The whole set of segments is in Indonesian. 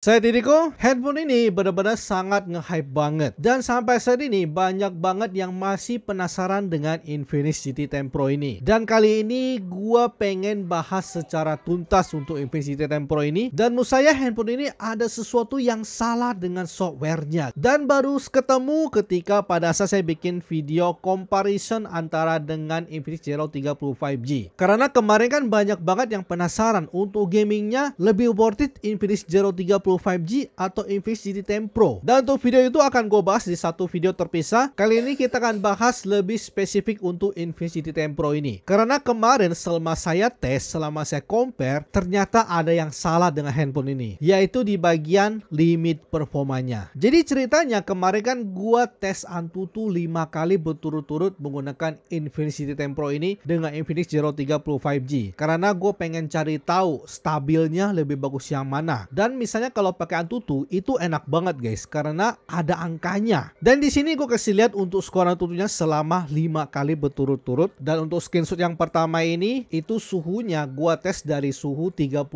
Saya Didiko, handphone ini benar-benar sangat nge-hype banget. Dan sampai saat ini banyak banget yang masih penasaran dengan Infinix GT 10 Pro ini. Dan kali ini gua pengen bahas secara tuntas untuk Infinix GT 10 Pro ini. Dan menurut saya handphone ini ada sesuatu yang salah dengan softwarenya. Dan baru ketemu ketika pada saat saya bikin video comparison antara dengan Infinix Zero 30 5G. Karena kemarin kan banyak banget yang penasaran untuk gamingnya lebih worth it Infinix Zero 30 5G atau Infinix GT 10 Pro. Dan untuk video itu akan gue bahas di satu video terpisah. Kali ini kita akan bahas lebih spesifik untuk Infinix GT 10 Pro ini. Karena kemarin selama saya tes, selama saya compare, ternyata ada yang salah dengan handphone ini, yaitu di bagian limit performanya. Jadi ceritanya kemarin kan gue tes Antutu 5 kali berturut-turut menggunakan Infinix GT 10 Pro ini dengan Infinix Zero 30 5G. Karena gue pengen cari tahu stabilnya lebih bagus yang mana. Dan misalnya kalau pakai Antutu itu enak banget guys, karena ada angkanya. Dan di sini gue kasih lihat untuk skor Antutunya selama 5 kali berturut-turut. Dan untuk screenshot yang pertama ini itu suhunya gue tes dari suhu 32,4.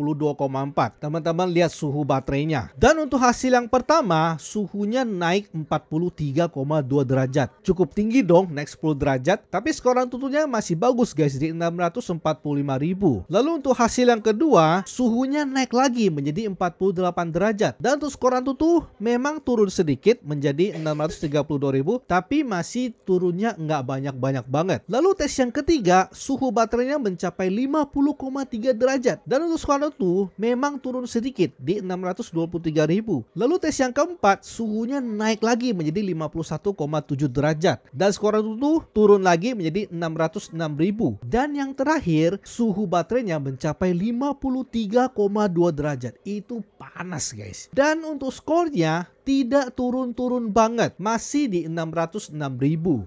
Teman-teman lihat suhu baterainya. Dan untuk hasil yang pertama suhunya naik 43,2 derajat. Cukup tinggi dong, naik 10 derajat. Tapi skor Antutunya masih bagus guys, di 645.000. Lalu untuk hasil yang kedua suhunya naik lagi menjadi 48 derajat. Dan untuk skor Antutu memang turun sedikit menjadi 632.000, tapi masih turunnya nggak banyak-banyak banget. Lalu tes yang ketiga suhu baterainya mencapai 50,3 derajat. Dan untuk skor Antutu memang turun sedikit di 623.000. Lalu tes yang keempat suhunya naik lagi menjadi 51,7 derajat. Dan skor Antutu turun lagi menjadi 606.000. Dan yang terakhir suhu baterainya mencapai 53,2 derajat. Itu panas guys. Dan untuk skornya tidak turun-turun banget, masih di 606.000.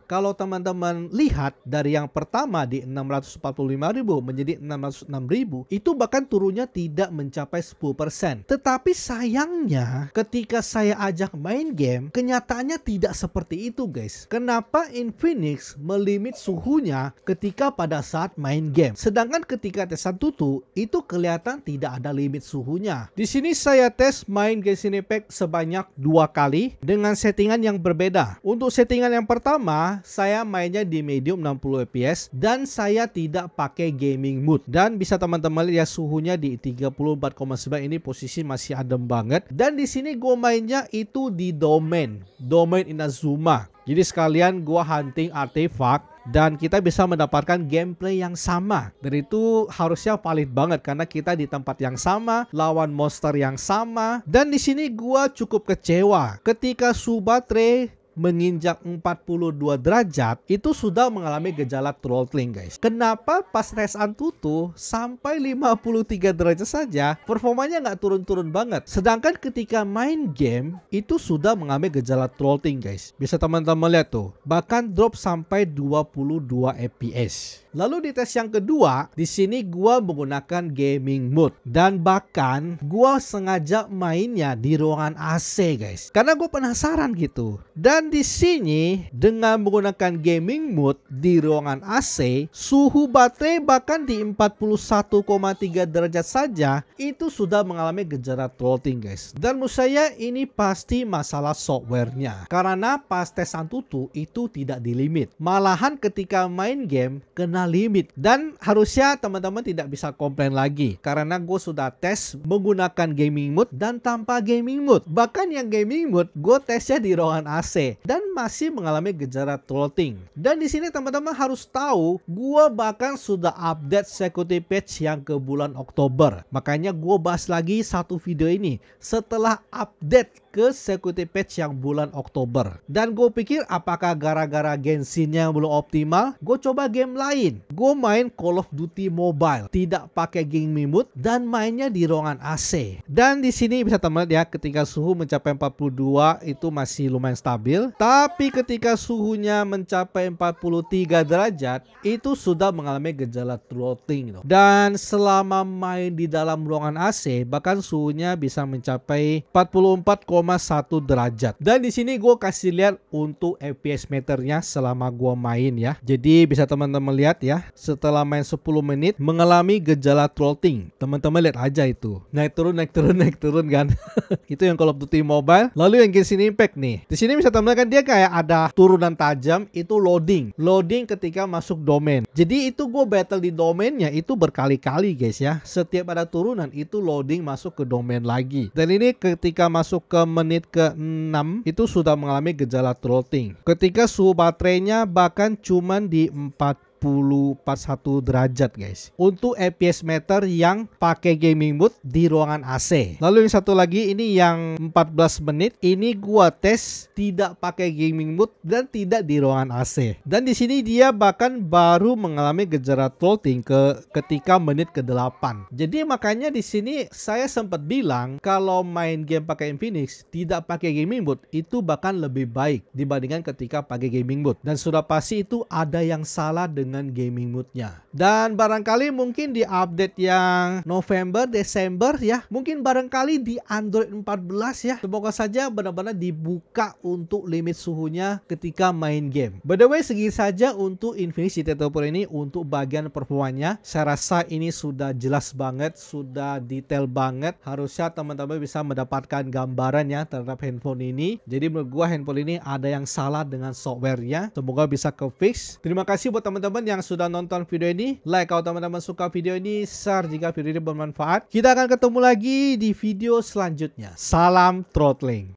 Kalau teman-teman lihat dari yang pertama di 645.000 menjadi 606.000, itu bahkan turunnya tidak mencapai 10%. Tetapi sayangnya ketika saya ajak main game, kenyataannya tidak seperti itu guys. Kenapa Infinix melimit suhunya ketika pada saat main game, sedangkan ketika tes Antutu itu kelihatan tidak ada limit suhunya. Di sini saya tes main Genshin Impact sebanyak 2 kali dengan settingan yang berbeda. Untuk settingan yang pertama saya mainnya di medium 60 fps dan saya tidak pakai gaming mode. Dan bisa teman-teman lihat suhunya di 34,9, ini posisi masih adem banget. Dan di sini gue mainnya itu di domain Inazuma. Jadi sekalian gue hunting artefak dan kita bisa mendapatkan gameplay yang sama. Dan itu harusnya valid banget karena kita di tempat yang sama, lawan monster yang sama. Dan di sini gua cukup kecewa ketika suhu baterai menginjak 42 derajat itu sudah mengalami gejala throttling guys. Kenapa pas tes Antutu sampai 53 derajat saja performanya nggak turun-turun banget, sedangkan ketika main game itu sudah mengalami gejala throttling guys. Bisa teman-teman lihat tuh, bahkan drop sampai 22 fps. Lalu di tes yang kedua, di sini gua menggunakan gaming mode dan bahkan gua sengaja mainnya di ruangan AC guys, karena gue penasaran gitu. Dan di sini dengan menggunakan gaming mode di ruangan AC, suhu baterai bahkan di 41,3 derajat saja itu sudah mengalami gejala throttling guys. Dan menurut saya ini pasti masalah softwarenya, karena pas tes Antutu itu tidak dilimit, malahan ketika main game kena limit. Dan harusnya teman-teman tidak bisa komplain lagi karena gue sudah tes menggunakan gaming mode dan tanpa gaming mode. Bahkan yang gaming mode gue tesnya di ruangan AC dan masih mengalami gejala throttling. Dan di sini teman-teman harus tahu, gue bahkan sudah update security patch yang ke bulan Oktober. Makanya gue bahas lagi satu video ini setelah update ke security patch yang bulan Oktober. Dan gue pikir apakah gara-gara Genshinnya belum optimal, gue coba game lain. Gue main Call of Duty Mobile, tidak pakai gaming mode dan mainnya di ruangan AC. Dan di sini bisa teman lihat ketika suhu mencapai 42 itu masih lumayan stabil. Tapi ketika suhunya mencapai 43 derajat itu sudah mengalami gejala throttling. Dan selama main di dalam ruangan AC bahkan suhunya bisa mencapai 44,5 derajat. Dan di sini gue kasih lihat untuk FPS meternya selama gue main ya. Jadi bisa teman-teman lihat ya, setelah main 10 menit mengalami gejala throttling. Teman-teman lihat aja itu. Naik turun kan. Itu yang Call of Duty Mobile. Lalu yang Genshin Impact nih. Di sini bisa teman-teman kan dia kayak ada turunan tajam, itu loading. Loading ketika masuk domain. Jadi itu gue battle di domainnya itu berkali-kali guys ya. Setiap ada turunan itu loading masuk ke domain lagi. Dan ini ketika masuk ke menit ke-6 itu sudah mengalami gejala throttling. Ketika suhu baterainya bahkan cuman di 41 derajat guys. Untuk FPS meter yang pakai gaming mode di ruangan AC. Lalu yang satu lagi ini yang 14 menit, ini gua tes tidak pakai gaming mode dan tidak di ruangan AC. Dan di sini dia bahkan baru mengalami gejala throttling ketika menit ke-8. Jadi makanya di sini saya sempat bilang kalau main game pakai Infinix tidak pakai gaming mode itu bahkan lebih baik dibandingkan ketika pakai gaming mode. Dan sudah pasti itu ada yang salah dengan gaming mode-nya. Dan barangkali mungkin di update yang November, Desember ya, mungkin barangkali di Android 14 ya, semoga saja benar-benar dibuka untuk limit suhunya ketika main game. By the way, segi saja untuk Infinix GT Pro ini untuk bagian performanya. Saya rasa ini sudah jelas banget, sudah detail banget. Harusnya teman-teman bisa mendapatkan gambaran ya terhadap handphone ini. Jadi menurut gua handphone ini ada yang salah dengan softwarenya. Semoga bisa ke fix. Terima kasih buat teman-teman yang sudah nonton video ini. Like kalau teman-teman suka video ini, share jika video ini bermanfaat. Kita akan ketemu lagi di video selanjutnya. Salam throttling.